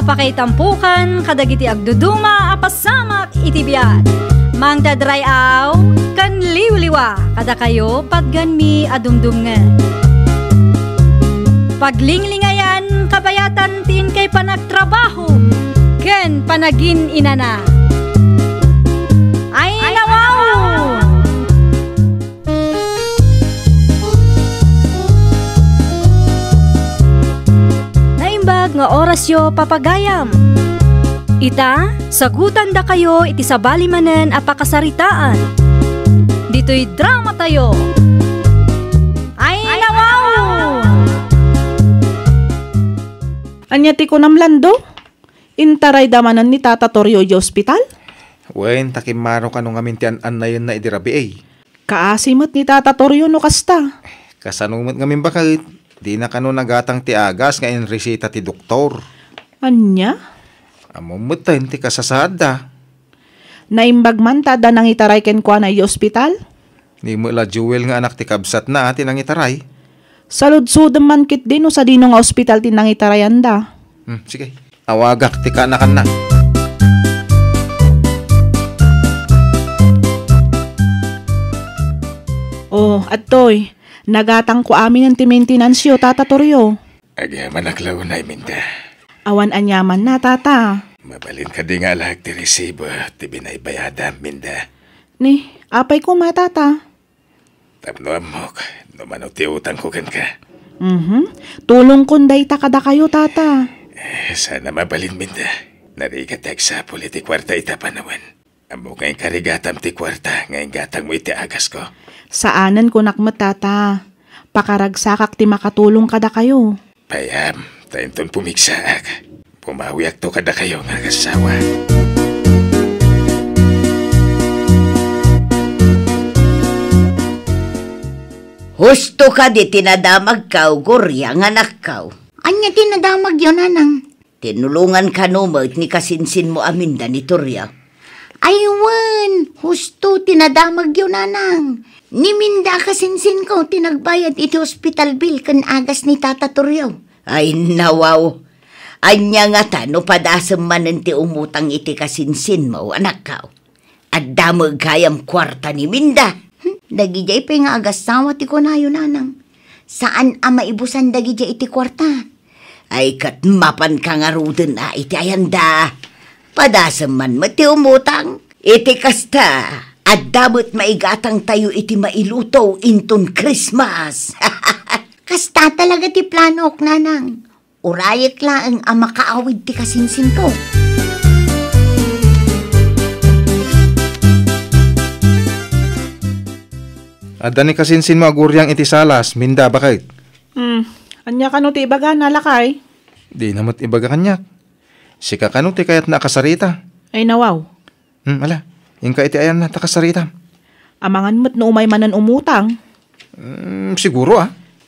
apakaitampukan kadagiti agduduma apasamak itibiyat. Mang dadrayaw kan liwliwa kada kayo patganmi adumdumngan. Paglinglingayan kabayatan tin kay panagtrabaho ken panagin inana. Ay nawaw! Naimbag nga oras yo papagayam. Ita, sagutan da kayo iti sabali manen apakasaritaan. Dito'y drama tayo. Ay nawaw! Anya ti ko namlando? Intaray damanan ni Tata Torio iti ospital? Wen, takimano ka nung amintian na yun na idirabi ay. Kaasimot ni Tata Torio no kasta. Kasanumot ngamin bakit? Di na kano nagatang ti agas nga resita ti doktor. Anya? Amumutin ti kasasada. Naimbag man tada nang itaray ken kwa na iti ospital? Ni mo la Jewel nga anak ti kabsat na ati nang itaray. Saludsudem man kit din o sa dino nga ospital ti nang itarayan da. Sige, awagak ti kaanakan na. Oh, atoy, nagatang ko amin ang ti maintenance yo, Tata Torio. Agyaman aklaw na iminda. Awan anyaman na, Tata. Mabalin ka di nga lahat ti resibo ti binaybayada minda. Ni, apay ko ma, Tata. Tapno amok, numano ti utang ko kan ka. Tulong kunday ta kada kayo, Tata. Sana mabalin minda. Narigatag sa politi kwarta ita panawan. Amo ngayon karigatam ti kwarta, ngayon gatang mo iti agas ko. Saanan ko nakmat, Tata. Pakaragsakak ti makatulong kada kayo. Payam, tayo ton pumigsaak. Pumawiak to kada kayo nga kasawa. Husto ka di tinadamag kaw, guryang anak kaw. Anya tinadamag yun, anang? Tinulungan ka numot ni kasinsin mo aminda ni Torya. Aywan, husto tinadamag yun, anang. Niminda kasinsin ko, tinagbayad iti hospital bill kan agas ni Tata Toryo. Ay nawaw. Anya nga ta, no padasam manan ti umutang iti kasinsin mo, anak kaw. At damag kayam kwarta ni Minda. Dagijay pa nga agasawa ti kunayo, nanang. Saan ang maibusan dagijay iti kwarta? Ay katmapan ka nga ruden na iti ayanda. Padasam man mati umutang. Iti kasta. At damot maigatang tayo iti mailuto inton Christmas. Kasta talaga ti planok, nanang. Urayat laang ang makaawid ti kasinsin ko. Adda ni kasinsin mo aguryang iti salas, minda bakit? Anya kano ti ibaga nalakay? Di namot ibaga kanyak. Sika kano ti kayat na kasarita. Ay nawaw. Ala, yung ka iti ayan na takasarita. Amangan mo't no umay manan umutang. Siguro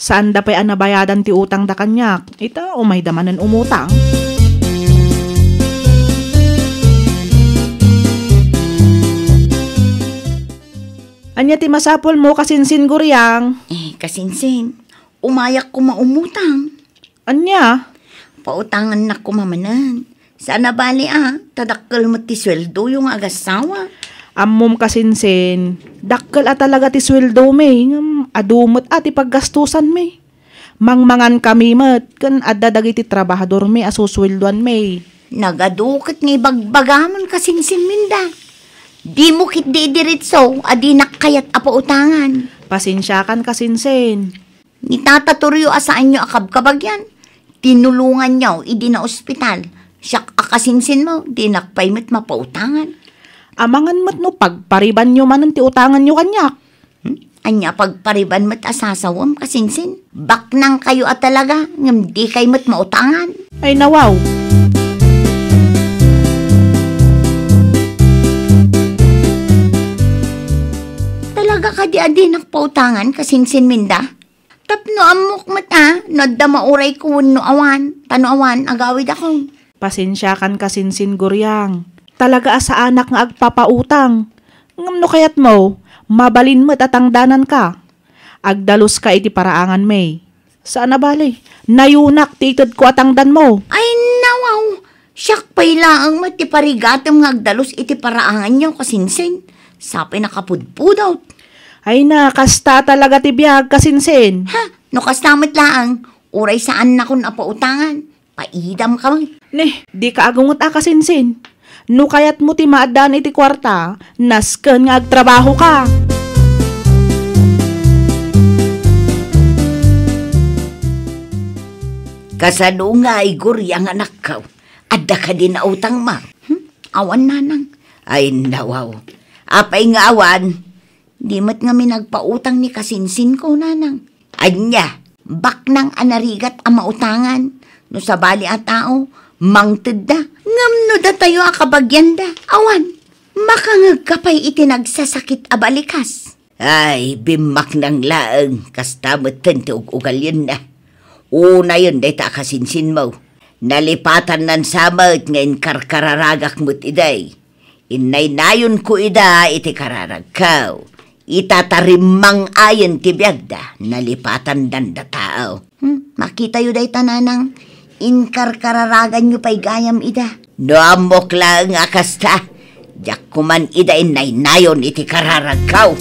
Saan da pa'y anabayadan ti utang da kanyak? Ita umay da manan umutang. Anya ti masapol mo kasinsin guryang? Kasinsin, umayak ko maumutang. Anya? Pautangan na ko mamanan. Sana bali tadakkel mo ti sweldo yung agasawa. Ammom kasinsin, dakkel talaga ti sweldo may, adumot ati paggastusan may. Mangmangan kami mat, kan addadag iti trabahador may asusweldoan may. Nagadukit ng bagbagamon kasinsin minda. Di mo kit di diritso, adi nakayat apautangan. Pasensya kan kasinsin. Ni Tata Torio asaan nyo akabkabagyan. Tinulungan nyo, idi na ospital. Siyak akasinsin mo, di nakpaymit mapautangan. Amangan mat no, pagpariban nyo man ti utangan nyo kanyak. Anya pagpariban mat asasawam kasinsin. Baknang kayo talaga, ngam di kay mat mautangan. Ay nawaw. Talaga ka di adi nakpautangan kasinsin minda? Tapno amok mat nodda mauray ko no awan, tano awan, agawid ako. Pasensya kan kasinsin guryang. Talaga asa anak nga agpapautang. Ngam no kayat mo, mabalin mo't atangdanan ka. Agdalos ka iti paraangan may. Saan na bali? Nayunak titod ko atangdan mo. Ay nawaw, Siyak pa'y laang mati parigatam ngagdalos iti paraangan niyo kasinsin. Sapay nakapudpudot. Ay na, kasta talaga ti biyag kasinsin. Ha, no kastamat laang, uray saan na kun apautangan. Paidam ka man. Ne, di ka agungot kasinsin. No kayat mo ti maadaan iti kwarta, nasken nga agtrabaho ka. Kasano nga igor yang anak ka? Adda ka din na utang ma. Awan nanang. Ay nawaw. Apay nga awan. Di mat nga minagpautang ni kasinsin ko nanang. Anya. Bak nang anarigat ang mautangan. No sa bali at tao, mangted da. Ngam no da tayo akabagyan da. Awan. Makangag ka pa'y itinagsasakit abalikas. Ay, bimak ng laeng. Kastamot tente ugal yun na. Una yun, day ta kasinsin mo. Nalipatan nan samot ngayon karkararagak mo't iday. Inay nayon ko ida iti kararag kaw. Itatarimang ayon tibiyagda. Nalipatan dan da tao. Makita yu day tananang. Inkarkararagan yu pa'y gayam ida. No amok lang akasta. Diyak kuman ida inay nayon iti kararag kaw.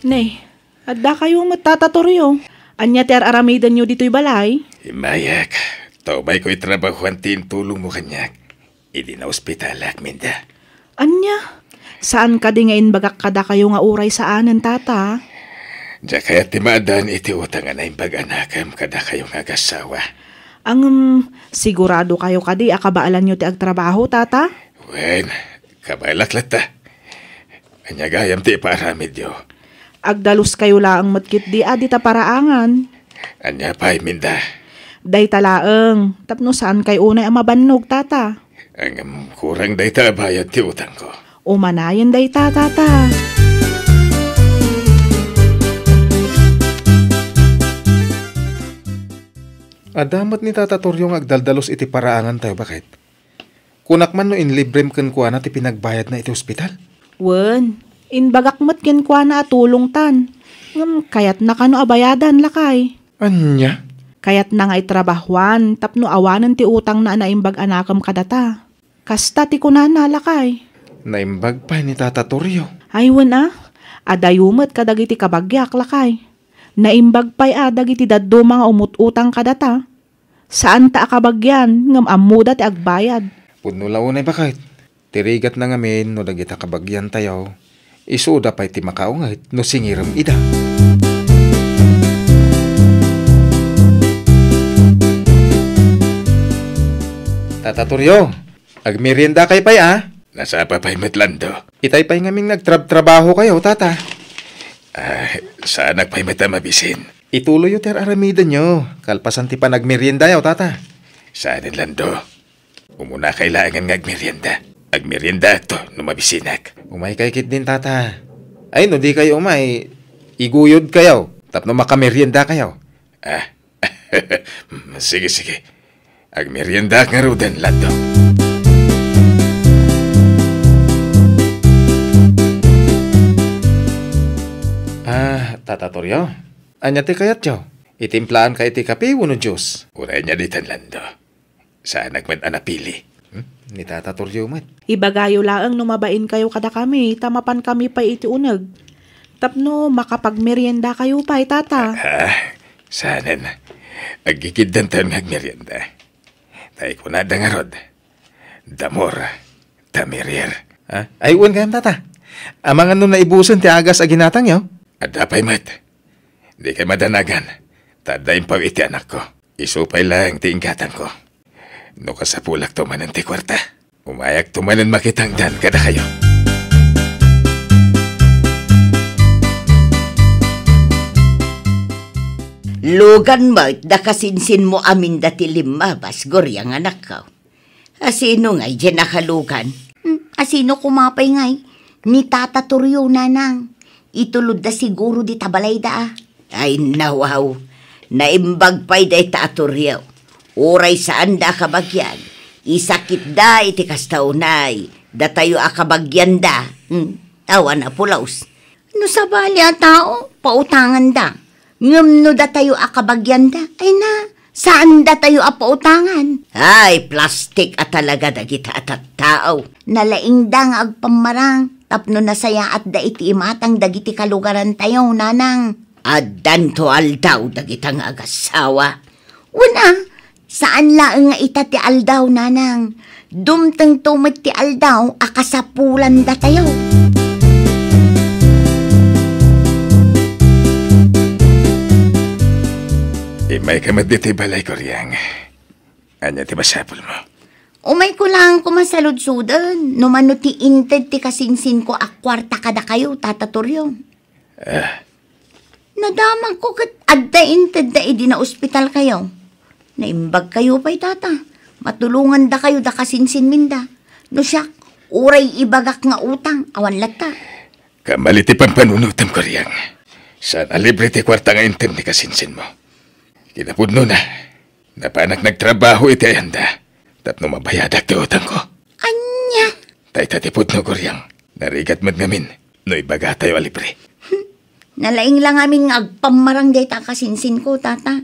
Ne, adda kayo matatatoryo. Anya ti aramidan nyo dito'y balay? Imayak, taubay ko itrabahuan tin tulong mo kanyak. Idi na ospitalak, Minda. Anya? Saan ka di ngayon bagak kada kayo nga uray saanan, tata? Diya kaya timadan iti utangan na imbag-anakam kada kayo nga gasawa. Ang sigurado kayo kadi akabaalan nyo ti agtrabaho, tata? Wen, kabalaklat ta. Anya gayam ti paramid yo. Agdalus kayo laang matkit di adita paraangan. Anya pa'y Minda. Day talaeng, tapno saan kay unay ang mabannog, tata? Ang kurang day ta bayad ti utang ko. Umanayan day tata. Adamat ni Tata Toryong agdaldalos iti paraangan tayo, bakit? Kunak man no inlibrem ken kuana ti pinagbayad na iti ospital. Wen, inbagak mat ken kuana atulong tan. Kayat na kano abayadan lakay. Anya? Kayat na nga itrabahuan, tapno awanan ti utang na naimbag anakam kadata. Kasta ti kunana lakay. Naimbag pa ni Tata Toryo. Ay wen adayumet kadagiti kabagyak lakay. Naimbag pa'y dagiti daddo mga umututang kadata. Saan ta akabagyan ngam amuda ti agbayad. Pudno launay bakit? Tirigat na ngamin no dagita kabagyan tayo. Isuda pa'y ti makaungit no singiram ida. Tata Toryo, agmerienda kay pa'y Nasa pa pa'y Matlando. Itay pa'y ngaming nagtrabaho kayo, tata. Saan nagpa'y matamabisin? Ituloy yung aramidan nyo. Kalpasan ti pa nagmerienda yaw, tata. Saan in Lando? Umuna kailangan ng agmerienda. Agmerienda to, numabisinak. Umay kay kit din, tata. Ay, no di kayo umay. Iguyod kayo. Tapno makamerienda kayo. Sige. Agmerienda nga rudan, Lando. Tata Toryo, anya ti kayat yaw. Itimplaan kay ti kape uno Diyos. Uray niya ditan, Lando. Saan nagman-anapili? Ni Tata Toryo mat. Ibagayo laang numabain kayo kada kami, tamapan kami pa iti uneg. Tapno makapagmerienda kayo pa, tata. Saanan. Agigiddan tayo magmerienda. Tayo ko na dangarod. Damor. Tamirier. Ay, uwan kayam, tata. Amangan nun na ibusan ti agas aginatang yaw. Adapay mat. Di kay madanagan. Tadayin pa iti anak ko. Isupay lang ti ingatan ko. No kasapulak tumanan ti kwarta. Umayak tumanan makitang dan kada kayo. Lugan mo, dakasinsin mo amin dati limabas, goryang anak ka. Asino nga'y dyan nakalugan? Asino kumapay ngay? Ni Tata Toryo nanang. Itulod da siguro di tabalay da. Ay nawaw, naimbag pa'y day Tatoryo. Uray saan da akabagyan. Isakit da iti kastaunay. Da tayo akabagyan da. Tawa na pulaws. No sa bali a tao, pautangan da. Ngam no da tayo akabagyan da. Ay na, saan da tayo apautangan? Ay, plastik at talaga dagita at tao. Nalaing da nga agpamarang. Tapno na saya at da iti imatang dagiti kalugaran tayo, nanang. Addan to aldaw dagitang agasawa. Una, saan laeng nga ita ti aldaw, nanang? Dumteng tumit ti aldaw, akasapulan da tayo. May kamat dito balay ko riyang. Anya ti masapol mo? Umay ko lang kumasaludsudan. Numano ti inted ti kasinsin ko akwarta kada kayo, tatatoryo. Nadamag ko kat adda inted da idi na ospital kayo. Naimbag kayo pa'y tata. Matulungan da kayo da kasinsin minda. No siyak, uray ibagak nga utang, awan lata. Kamaliti pang panunutam ko riyang. Sana libre ti kwarta nga intem ni kasinsin mo. Kinapudno na. Napanak nagtrabaho iti ayanda. Tapno mabayadak ti utang ko. Anya? Tay tatipudno ko riyang. Narigat mo't ngamin. No ibaga tayo alibre. Nalaing lang amin nga agpamarang day ta kasinsin ko, tata.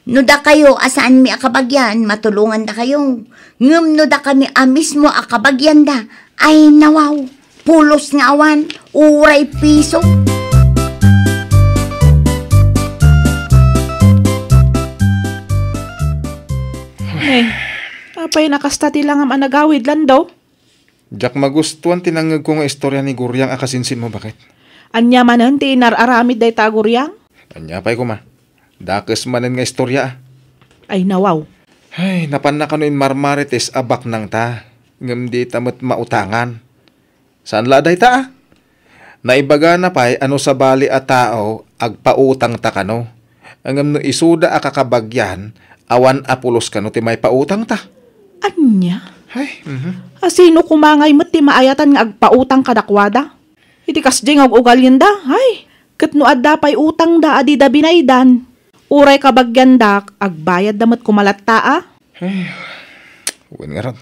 No da kayo, asaan mi akabagyan, matulungan da kayo. Ngam no da kami mismo akabagyan da. Ay nawaw, pulos nga awan, uray piso. Apay nakastati lang ang anagawid lang daw. Jack, magustuhan tinangag ko nga istorya ni Guryang akasinsin mo, bakit? Anya manan ti inararamid day taguryang? Anya pa'y ko ma. Dakes manan nga istorya. Ay nawaw. Ay, napan na kanuin marmarites abak nang ta. Ngam di tamot mautangan. Saan laday ta? Naibaga na pa'y ano sa bali a tao agpautang ta kano. Ngam no isuda akakabagyan, awan apulos kano ti may pautang ta. Anya? Ay, Asino kumangay mo't ti maayatan nga agpautang kadakwada? Iti kasjeng og ugal yun da. Ay, katno adda pa'y utang da adi da binaydan. Uray kabagyan da, agbayad damot kumalatta ah. Uwan nga ron.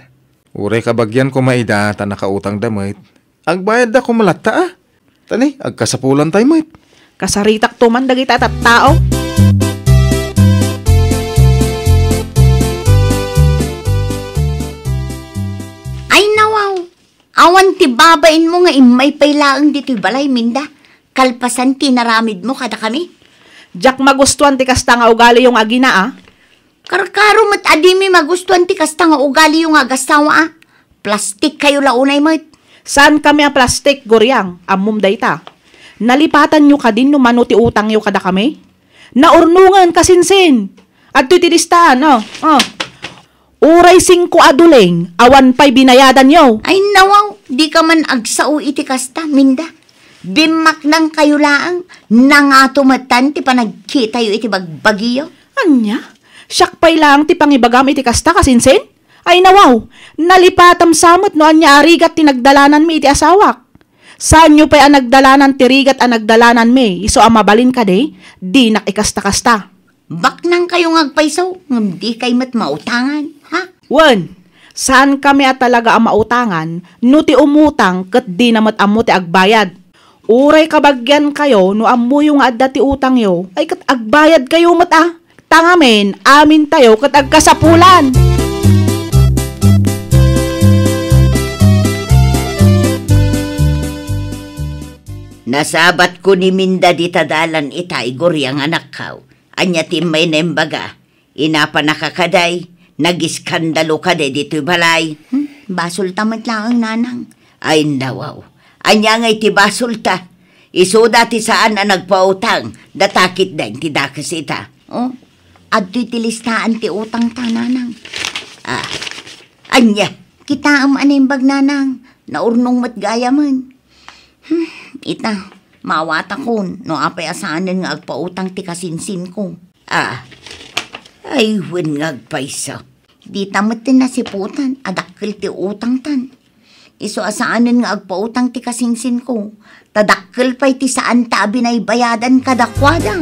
Uray kabagyan ko maida, ta nakautang damit. Agbayad da kumalatta ah. Tani, agkasapulan tayo mait. Kasaritak tuman dagita at tao. Ay nawaw, awan ti babain mo nga imay pailaang dito'y balay minda. Kalpasan ti naramid mo kada kami. Jack magustuhan ti kasta nga ugali yung agina ah. Karkaro mat adimi magustuhan ti kasta nga ugali yung agasawa ah. Plastik kayo launay mo. Saan kami ang plastik, Guryang? Amum dayta. Nalipatan nyo ka din numano ti utang nyo kada kami? Naurnungan kasinsin. At to'y tilistahan, oh. Uray 5 aduleng, awan pa'y binayadan nyo. Ay nawaw, di ka man agsao iti kasta, minda. Bimak nang kayo laang, nangatumatan ti panagkita yo iti bagbagiyo. Anya? Siyak pa'y lang ti pangibagam iti kasta kasinsin? Ay nawaw, nalipatam samot no anya arigat ti nagdalanan mi iti asawak. Saan nyo pa'y anagdalanan ti rigat anagdalanan mi, iso amabalin ka de, di nakikasta-kasta. Bak nang kayo ngagpaisaw, ngam di kay mat mautangan, ha? Wen, saan kami at talaga ang mautangan, no ti umutang kat di namat amo ti agbayad. Uray kabagyan kayo, no amo yung adda ti utang yo, ay kat agbayad kayo mat ah. Tangamen, amin tayo kat agkasapulan. Nasabat ko ni Minda di tadalan itay Guryang anak kaw. Anya timay na imbaga. Inapa nakakaday. Nagiskandalo ka de dito'y balay. Basol tamat lang ang nanang. Ay nawaw. Anya nga iti basol ta. Iso dati saan na nagpautang. Datakit da ti dakas ita. Oh, adto'y tilistaan ti utang ta, nanang. Anya. Kita am animbag, nanang. Naurnong matgaya man. Ita, mawata ko, no apay asaanan nga agpautang ti kasinsin ko. Ay wen ngagpaysa. Di tamat din nasiputan, adakil ti utang tan. Iso asaanan nga agpautang ti kasinsin ko, tadakil pa'y ti saan ta binaybayadan kadakwada.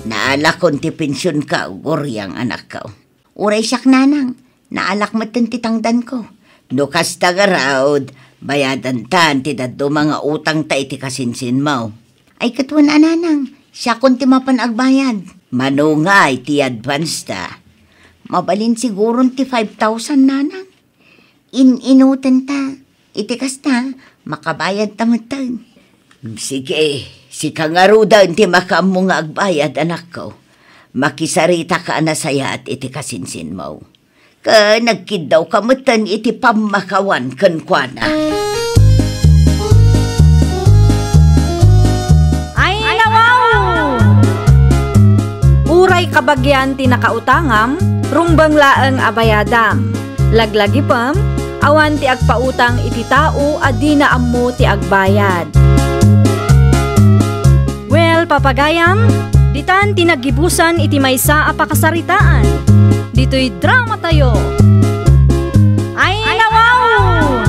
Naalakon ti pensyon ka, Guryang anak ka. Uray siyak, nanang. Naalak mo ti tangdan ko. No kasta garaod, Bayadan tan, ti daddo mga utang ta iti kasinsin mo. Ay katuan ananang, siya kunti mapan agbayad. Manungay ti advance ta. Mabalin siguro ti 5,000 nanang. Inutan ta, iti kasta, makabayad tamutan. Sige, si kangarudan ti makaam nga agbayad anak ko. Makisarita ka na saya at iti kasinsin mo. Ka nagkidaw kamutan iti pamakawan kankwana. Ay, nawaw! Uray kabagyan ti nakautangam, rumbang laeng abayadam. Laglagi pam, awan ti agpautang iti tao at di na ammo ti agbayad. Well, papagayam, ditan tinagibusan iti maysa a pakasaritaan. Dito'y drama tayo. Ay, nawaw!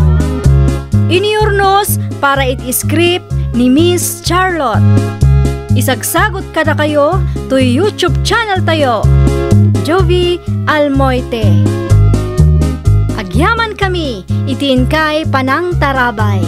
Iniurnos para iti-script ni Miss Charlotte. Isagsagot kada kayo to YouTube channel tayo. Jovi Almoite. Agyaman kami, itiin kay Panang Tarabay.